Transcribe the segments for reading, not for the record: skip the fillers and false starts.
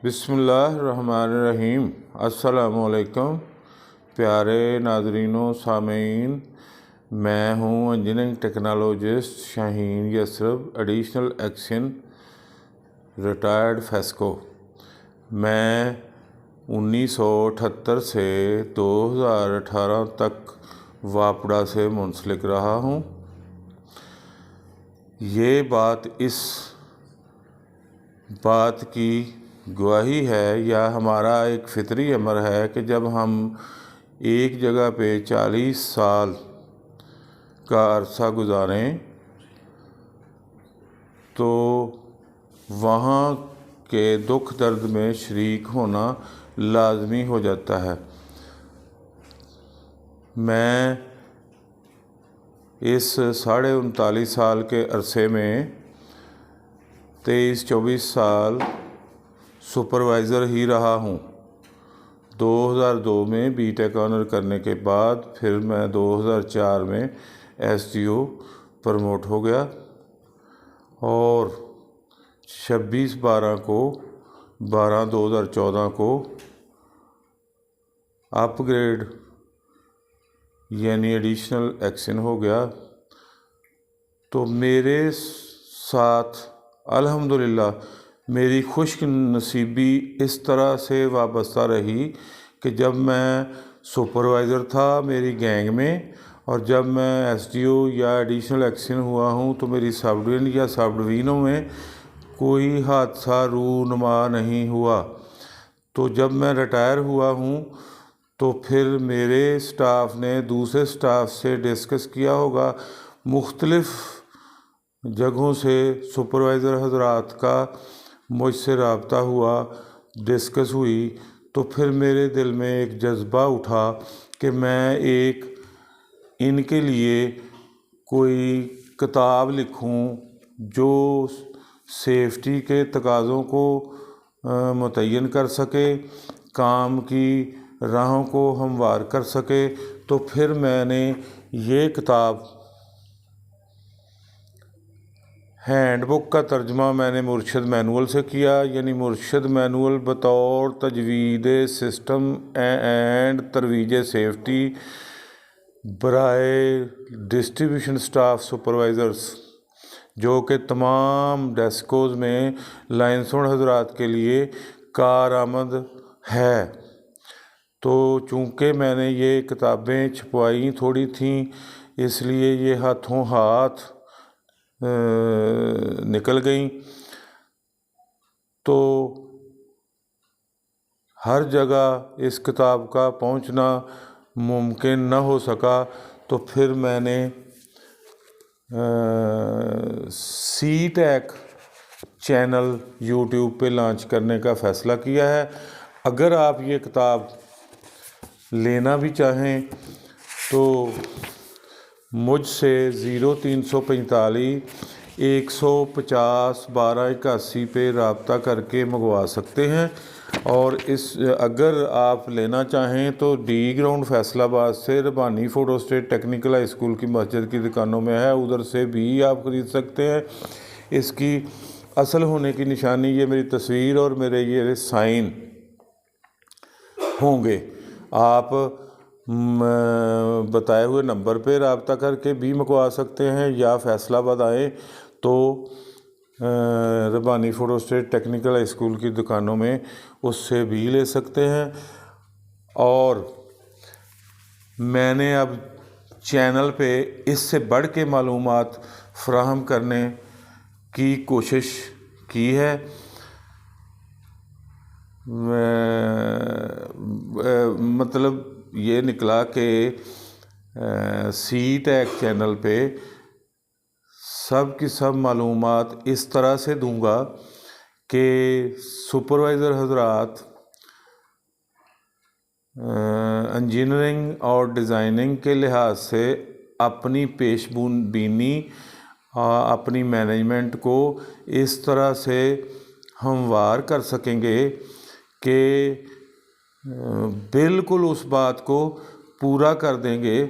बिस्मिल्लाहिर्रहमानिर्रहीम। अस्सलाम वालेकुम प्यारे नाज़रीन व सामीन, मैं हूँ engineering technologist Shaheen Yathrib, additional action retired FESCO. मैं 1978 से 2018 तक वापडा से मुंसलिक रहा हूँ। ये बात इस बात की गवाही है या हमारा एक फितरी अमर है कि जब हम एक जगह पे 40 साल का अरसा गुजारें तो वहाँ के दुख दर्द में शरीक होना लाजमी हो जाता है। मैं इस 39.5 साल के अरसे में 23-24 साल सुपरवाइज़र ही रहा हूँ। 2002 में बीटेक ऑनर करने के बाद फिर मैं 2004 में एसडीओ प्रमोट हो गया और 26/12/2014 को अपग्रेड यानी एडिशनल एक्शन हो गया। तो मेरे साथ अल्हम्दुलिल्लाह मेरी खुश नसीबी इस तरह से वाबस्ता रही कि जब मैं सुपरवाइज़र था मेरी गैंग में और जब मैं एसडीओ या एडिशनल एक्शन हुआ हूँ तो मेरी सब डिवीज़न या सब डिवीज़नों में कोई हादसा रूनुमा नहीं हुआ। तो जब मैं रिटायर हुआ हूँ तो फिर मेरे स्टाफ ने दूसरे स्टाफ से डिस्कस किया होगा, मुख्तलिफ़ जगहों से सुपरवाइज़र हज़रात का मुझसे रब्ता हुआ, डिस्कस हुई। तो फिर मेरे दिल में एक जज्बा उठा कि मैं एक इनके लिए कोई किताब लिखूं जो सेफ्टी के तकाज़ों को मुतय्यन कर सके, काम की राहों को हमवार कर सके। तो फिर मैंने ये किताब हैंडबुक का तर्जमा मैंने मुर्शद मैनुअल से किया, यानी मुर्शद मैनुअल बतौर तजवीद सिस्टम एंड तरवीज सेफ्टी बराए डिस्ट्रीब्यूशन स्टाफ सुपरवाइज़र्स जो कि तमाम डेस्कोज़ में लाइंसमैन हज़रात के लिए कारआमद है। तो चूँकि मैंने ये किताबें छपवाई थोड़ी थीं इसलिए ये हाथों हाथ निकल गई। तो हर जगह इस किताब का पहुंचना मुमकिन न हो सका। तो फिर मैंने सी टेक चैनल यूट्यूब पे लॉन्च करने का फ़ैसला किया है। अगर आप ये किताब लेना भी चाहें तो मुझसे 0345 150 1281 पे रब्ता करके मंगवा सकते हैं। और अगर आप लेना चाहें तो डी ग्राउंड फैसलाबाद से Rabbani photostat technical high school की मस्जिद की दुकानों में है, उधर से भी आप ख़रीद सकते हैं। इसकी असल होने की निशानी ये मेरी तस्वीर और मेरे ये साइन होंगे। आप बताए हुए नंबर पे रब्ता करके भी मंगवा सकते हैं या फैसलाबाद आए तो Rabbani photostat technical high school की दुकानों में उससे भी ले सकते हैं। और मैंने अब चैनल पे इससे बढ़ के मालूमात फ़राहम करने की कोशिश की है। मतलब ये निकला कि सी टेक चैनल पे सब की सब मालूमात इस तरह से दूंगा कि सुपरवाइज़र हज़रात इंजीनियरिंग और डिज़ाइनिंग के लिहाज से अपनी पेशबीनी अपनी मैनेजमेंट को इस तरह से हमवार कर सकेंगे कि बिल्कुल उस बात को पूरा कर देंगे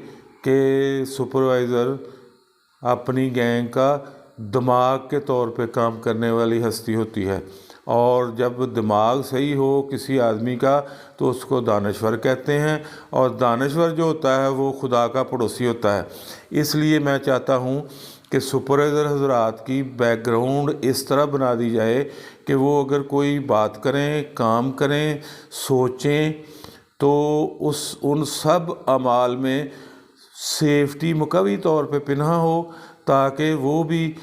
कि सुपरवाइज़र अपनी गैंग का दिमाग के तौर पे काम करने वाली हस्ती होती है। اور جب دماغ صحیح ہو کسی آدمی کا تو اس کو دانشور کہتے ہیں، اور دانشور جو ہوتا ہے وہ خدا کا پڑوسی ہوتا ہے۔ اس لیے میں چاہتا ہوں کہ سپروائزر حضرات کی بیک گراؤنڈ اس طرح بنا دی جائے کہ وہ اگر کوئی بات کریں، کام کریں، سوچیں تو ان سب اعمال میں سیفٹی مقوی طور پہ پنہا ہو، تاکہ وہ بھی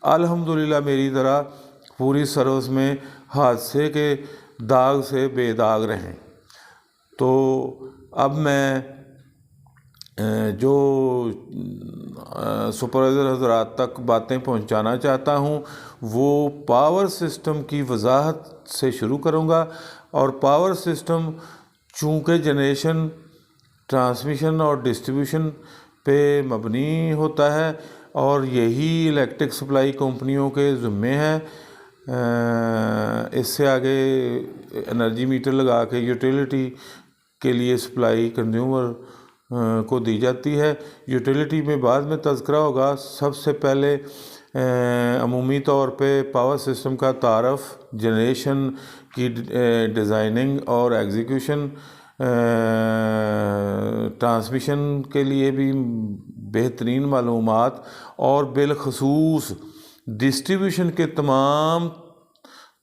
الحمدللہ میری طرح پوری سروس میں حادثے کے داغ سے بے داغ رہیں۔ تو اب میں جو سپروائزر حضرات تک باتیں پہنچانا چاہتا ہوں وہ پاور سسٹم کی وضاحت سے شروع کروں گا۔ اور پاور سسٹم چونکہ جنریشن، ٹرانسمیشن اور ڈسٹریبیوشن پہ مبنی ہوتا ہے، اور یہی الیکٹرک سپلائی کمپنیوں کے ذمے ہے۔ اس سے آگے انرجی میٹر لگا کے یوٹیلیٹی کے لیے سپلائی کنزیومر کو دی جاتی ہے۔ یوٹیلیٹی میں بعد میں تذکرہ ہوگا۔ سب سے پہلے عمومی طور پہ پاور سسٹم کا تعارف، جنریشن کی ڈیزائننگ اور ایگزیکیوشن، ٹرانسمیشن کے لیے بھی بہترین معلومات، اور بالخصوص ڈسٹریبیوشن کے تمام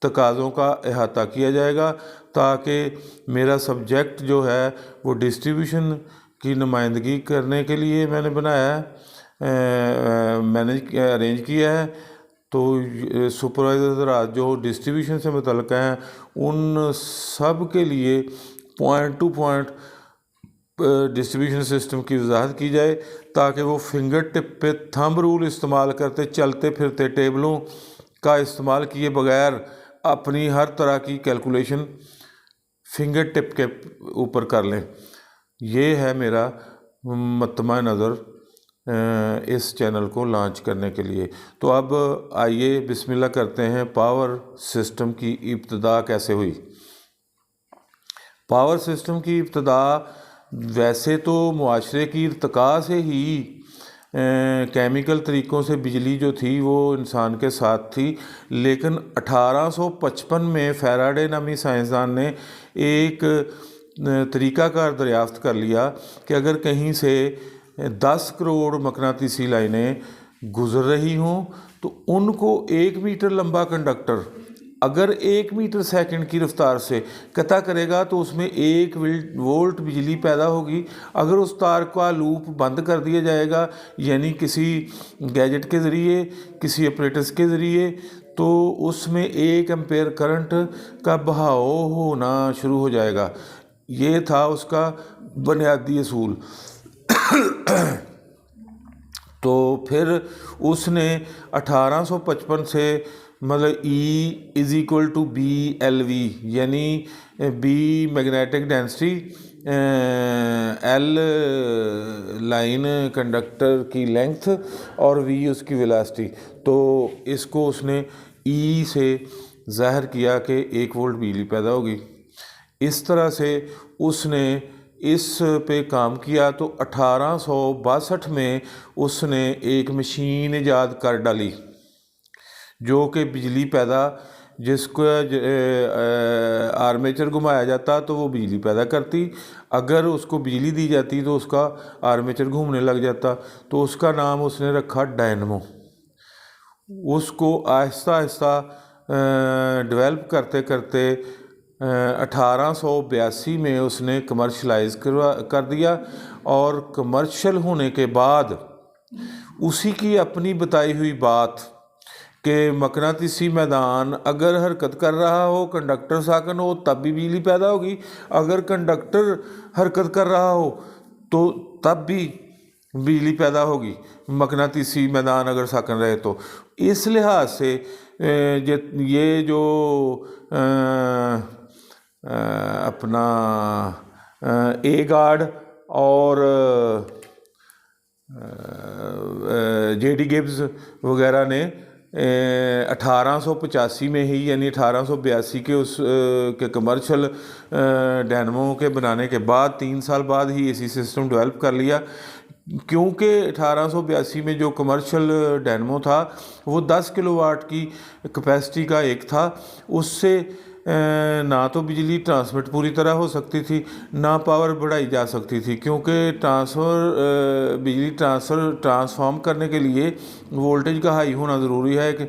تقاضوں کا احاطہ کیا جائے گا، تاکہ میرا سبجیکٹ جو ہے وہ ڈسٹریبیوشن کی نمائندگی کرنے کے لیے میں نے بنایا ہے، میں نے ارینج کیا ہے۔ تو سپروائزر حضرات جو ڈسٹریبیوشن سے متعلق ہیں ان سب کے لیے point to point distribution system کی وضاحت کی جائے، تاکہ وہ فنگر ٹپ پہ تھمب رول استعمال کرتے، چلتے پھرتے ٹیبلوں کا استعمال کیے بغیر اپنی ہر طرح کی کیلکولیشن فنگر ٹپ کے اوپر کر لیں۔ یہ ہے میرا مطمع نظر اس چینل کو لانچ کرنے کے لیے۔ تو اب آئیے بسم اللہ کرتے ہیں، پاور سسٹم کی ابتدا کیسے ہوئی۔ پاور سسٹم کی ابتدا ویسے تو معاشرے کی ارتقاء سے ہی کیمیکل طریقوں سے بجلی جو تھی وہ انسان کے ساتھ تھی، لیکن 1855 میں فیراڈے نامی سائنسدان نے ایک طریقہ کار دریافت کر لیا کہ اگر کہیں سے 10 کروڑ مقناطیسی لائنیں گزر رہی ہوں تو ان کو 1 میٹر لمبا کنڈکٹر اگر 1 میٹر سیکنڈ کی رفتار سے قطع کرے گا تو اس میں 1 وولٹ بجلی پیدا ہوگی۔ اگر اس تار کا لوپ بند کر دیا جائے گا، یعنی کسی گیجٹ کے ذریعے، کسی اپریٹس کے ذریعے، تو اس میں 1 ایمپیئر کرنٹ کا بہاؤ ہونا شروع ہو جائے گا۔ یہ تھا اس کا بنیادی اصول۔ تو پھر اس نے 1855 سے مطلب E=BLV، یعنی B magnetic density, L line conductor کی لینگتھ، اور V اس کی ویلاسٹی، تو اس کو اس نے E سے ظاہر کیا کہ 1 وولٹ بجلی پیدا ہوگی۔ اس طرح سے اس نے اس پہ کام کیا۔ تو 1862 میں اس نے ایک مشین ایجاد کر ڈالی جو کہ بجلی پیدا، جس کو آرمیچر گھمایا جاتا تو وہ بجلی پیدا کرتی، اگر اس کو بجلی دی جاتی تو اس کا آرمیچر گھومنے لگ جاتا، تو اس کا نام اس نے رکھا ڈائنمو۔ اس کو آہستہ آہستہ ڈیولپ کرتے کرتے 1882 میں اس نے کمرشلائز کر دیا، اور کمرشل ہونے کے بعد اسی کی اپنی بتائی ہوئی بات کہ مقناطیسی میدان اگر حرکت کر رہا ہو، کنڈکٹر ساکن ہو، تب بھی بجلی پیدا ہوگی، اگر کنڈکٹر حرکت کر رہا ہو تو تب بھی بجلی پیدا ہوگی، مقناطیسی میدان اگر ساکن رہے تو۔ اس لحاظ سے یہ جو اپنا اے گارڈ اور جے ڈی گبز وغیرہ نے 1885 میں ہی، یعنی 1882 کے اس کے کمرشل ڈائنمو کے بنانے کے بعد 3 سال بعد ہی اسی سسٹم ڈیولپ کر لیا۔ क्योंकि 1882 में जो कमर्शियल डायनमो था वो 10 किलोवाट की कैपेसिटी का एक था, उससे ना तो बिजली ट्रांसमिट पूरी तरह हो सकती थी, ना पावर बढ़ाई जा सकती थी, क्योंकि बिजली ट्रांसफॉर्म करने के लिए वोल्टेज का हाई होना ज़रूरी है कि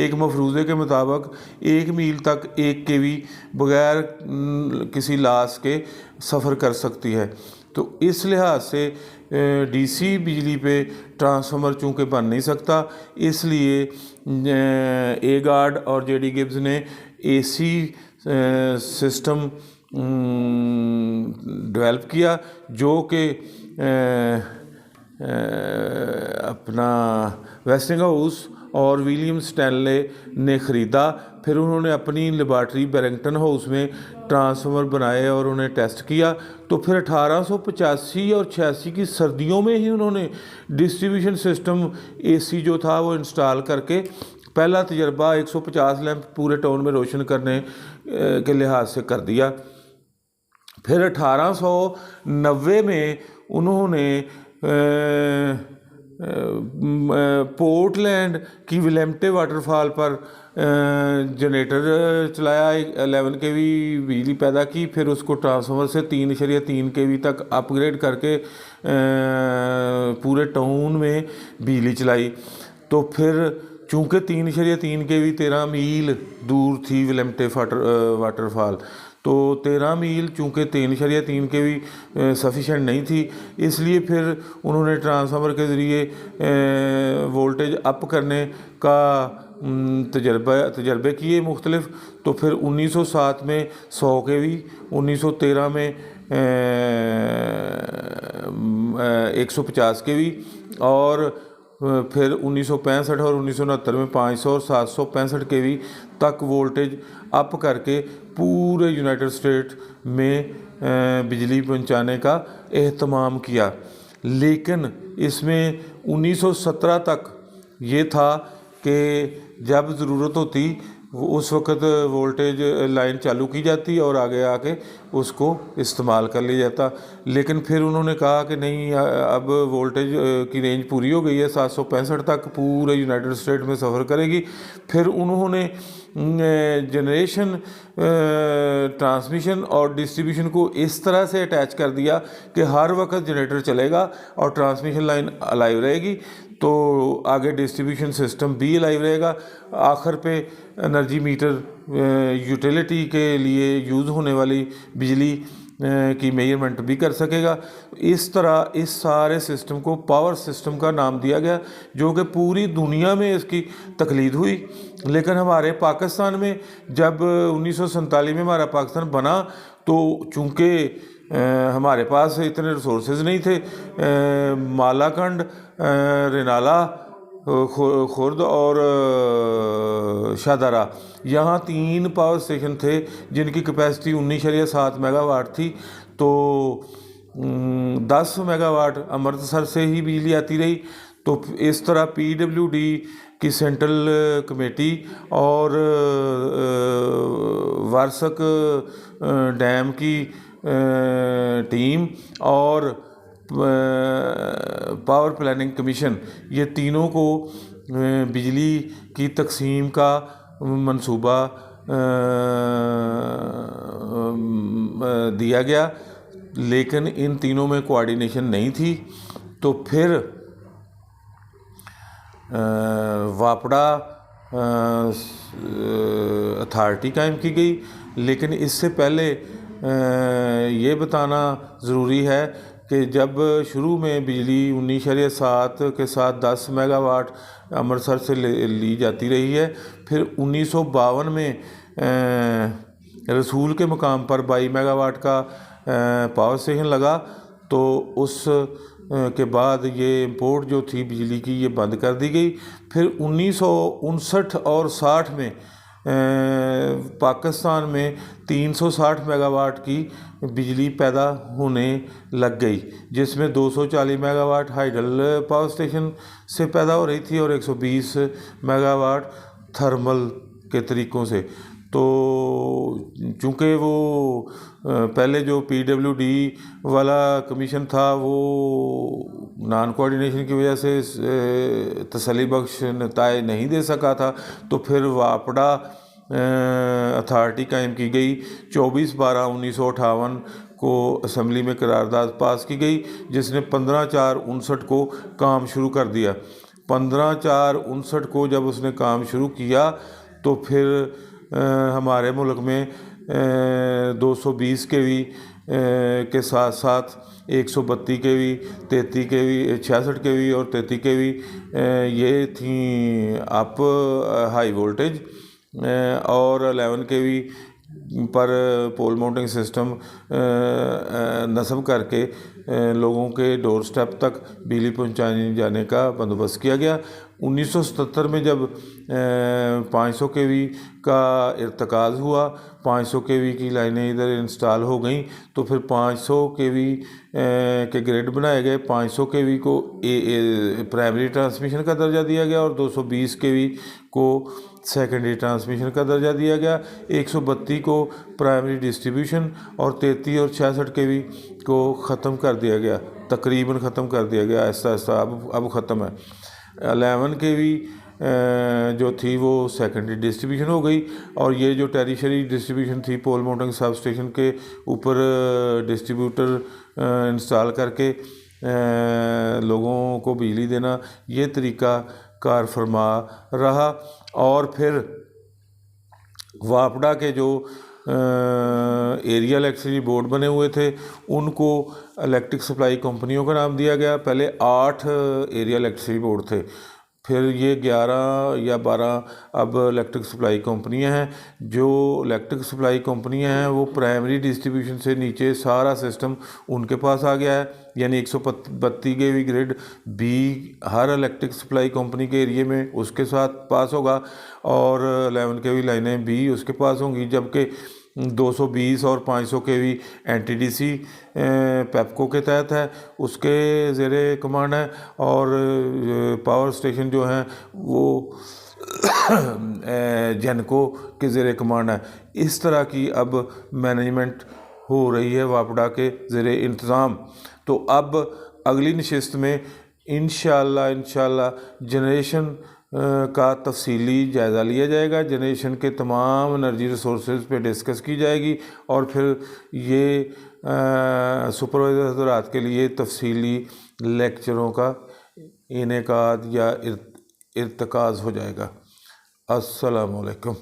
एक मफरूज़े के मुताबिक 1 मील तक 1 kV बगैर किसी लॉस के सफ़र कर सकती है। तो इस लिहाज से डीसी बिजली पे ट्रांसफार्मर चूँकि बन नहीं सकता, इसलिए एगार्ड और जेडी गिब्स ने एसी सिस्टम डेवलप किया, जो कि अपना वेस्टिंगहाउस और विलियम स्टैनले ने ख़रीदा। फिर उन्होंने अपनी लेबॉर्ट्री बैरिंगटन हाउस में ट्रांसफार्मर बनाए और उन्हें टेस्ट किया। तो फिर 1885 और 86 की सर्दियों में ही उन्होंने डिस्ट्रीब्यूशन सिस्टम एसी जो था वो इंस्टॉल करके पहला तजर्बा 150 लैंप पूरे टाउन में रोशन करने के लिहाज से कर दिया। फिर 1890 में उन्होंने पोर्टलैंड की विलेम्टे वाटरफॉल पर जनरेटर चलाया, 11 kV बिजली पैदा की, फिर उसको ट्रांसफार्मर से 3.3 kV तक अपग्रेड करके पूरे टाउन में बिजली चलाई। तो फिर चूँकि 3.3 kV 13 मील दूर थी विलेम्टे वाटरफॉल, तो 13 मील चूँकि 3.3 kV सफिशेंट नहीं थी, इसलिए फिर उन्होंने ट्रांसफार्मर के ज़रिए वोल्टेज अप करने का तजर्बे किए मुख्तलिफ। तो फिर 1907 में 100 kV, 1913 में 150 kV और फिर 1965 और 1969 में 500 और 765 kV तक वोल्टेज अप करके पूरे यूनाइटेड स्टेट में बिजली पहुंचाने का एहतमाम किया। लेकिन इसमें 1917 तक ये था कि जब ज़रूरत होती उस वक़्त वोल्टेज लाइन चालू की जाती और आगे आके उसको इस्तेमाल कर लिया जाता। लेकिन फिर उन्होंने कहा कि नहीं, अब वोल्टेज की रेंज पूरी हो गई है, 765 तक पूरे यूनाइटेड स्टेट में सफ़र करेगी। फिर उन्होंने जनरेशन, ट्रांसमिशन और डिस्ट्रीब्यूशन को इस तरह से अटैच कर दिया कि हर वक्त जनरेटर चलेगा और ट्रांसमिशन लाइन अलाइव रहेगी, तो आगे डिस्ट्रीब्यूशन सिस्टम भी अलाइव रहेगा। आखिर पे एनर्जी मीटर यूटिलिटी के लिए यूज़ होने वाली बिजली की मेजरमेंट भी कर सकेगा। इस तरह इस सारे सिस्टम को पावर सिस्टम का नाम दिया गया, जो कि पूरी दुनिया में इसकी तकलीद हुई। लेकिन हमारे पाकिस्तान में जब 1947 में हमारा पाकिस्तान बना, तो चूँकि हमारे पास इतने रिसोर्सेज नहीं थे, मालाकंड, रेनाला, खुर्द और शाहदरा, यहाँ 3 पावर स्टेशन थे जिनकी कैपेसिटी 19.7 मेगावाट थी। तो 10 मेगावाट अमृतसर से ही बिजली आती रही। तो इस तरह PWD की सेंट्रल कमेटी और वारसक डैम की टीम और पावर प्लानिंग कमीशन, ये तीनों को बिजली की तकसीम का मंसूबा दिया गया, लेकिन इन तीनों में कोऑर्डिनेशन नहीं थी। तो फिर वापड़ा अथॉरिटी कायम की गई। लेकिन इससे पहले ये बताना ज़रूरी है कि जब शुरू में बिजली 19.7 के साथ 10 मेगावाट अमृतसर से ली जाती रही है, फिर 1952 में रसूल के मुकाम पर 22 मेगावाट का पावर स्टेशन लगा। तो उस के बाद ये इंपोर्ट जो थी बिजली की, ये बंद कर दी गई। फिर 1959 और 60 में पाकिस्तान में 360 मेगावाट की बिजली पैदा होने लग गई, जिसमें 240 मेगावाट हाइडल पावर स्टेशन से पैदा हो रही थी और 120 मेगावाट थर्मल के तरीक़ों से। तो چونکہ وہ پہلے جو PWD والا کمیشن تھا وہ نان کوآرڈینیشن کی وجہ سے تسلی بخش نتائج نہیں دے سکا تھا، تو پھر واپڈا اتھارٹی قائم کی گئی۔ 24/12/1958 کو اسمبلی میں قرارداد پاس کی گئی، جس نے 15/4/59 کو کام شروع کر دیا۔ 15/4/59 کو جب اس نے کام شروع کیا تو پھر ہمارے ملک میں 220 kV کے ساتھ ساتھ 132 kV، 33 kV، 66 kV اور 33 kV یہ تھیں اپ ہائی وولٹیج، اور 11 kV پر پول ماؤنٹنگ سسٹم نصب کر کے لوگوں کے ڈور سٹیپ تک بجلی پہنچانے جانے کا بندوبست کیا گیا۔ 1977 میں جب 500 kV کا ارتکاز ہوا، 500 kV کی لائنیں ادھر انسٹال ہو گئیں، تو پھر 500 kV کے گریڈ بنائے گئے۔ 500 kV کو پرائمری ٹرانسمیشن کا درجہ دیا گیا اور 220 kV کو سیکنڈری ٹرانسمیشن کا درجہ دیا گیا۔ 132 کو پرائمری ڈسٹریبیوشن اور 33 اور 66 kV کو ختم کر دیا گیا، تقریباً ختم کر دیا گیا، آہستہ آہستہ اب ختم ہے۔ 11 kV جو تھی وہ سیکنڈری ڈسٹریبیوشن ہو گئی، اور یہ جو ٹیریشری ڈسٹریبیوشن تھی پول ماؤنٹنگ سب اسٹیشن کے اوپر ڈسٹریبیوٹر انسٹال کر کے لوگوں کو بجلی دینا، یہ طریقہ کار فرما رہا۔ اور پھر واپڈا کے جو ایریا الیکٹریسٹی بورڈ بنے ہوئے تھے ان کو الیکٹرک سپلائی کمپنیوں کا نام دیا گیا۔ پہلے 8 ایریا الیکٹریسٹی بورڈ تھے، پھر یہ 11 یا 12 اب الیکٹرک سپلائی کمپنیاں ہیں۔ جو الیکٹرک سپلائی کمپنیاں ہیں وہ پرائمری ڈسٹریبیوشن سے نیچے سارا سسٹم ان کے پاس آ گیا ہے، یعنی 132 kV گریڈ بھی ہر الیکٹرک سپلائی کمپنی کے ایریے میں اس کے ساتھ پاس ہوگا، اور 11 kV لائنیں بھی اس کے پاس ہوں گی، جبکہ 220 اور 500 kV NTDC پیپکو کے تحت ہے، اس کے زیر کمانڈ ہے، اور پاور اسٹیشن جو ہیں وہ جینکو کے زیر کمانڈ ہے۔ اس طرح کی اب مینجمنٹ ہو رہی ہے واپڈا کے زیر انتظام۔ تو اب اگلی نشست میں انشاءاللہ جنریشن کا تفصیلی جائزہ لیا جائے گا، جنریشن کے تمام انرجی ریسورسز پہ ڈسکس کی جائے گی، اور پھر یہ سپروائزر حضرات کے لیے تفصیلی لیکچروں کا انعقاد یا ارتکاز ہو جائے گا۔ السلام علیکم۔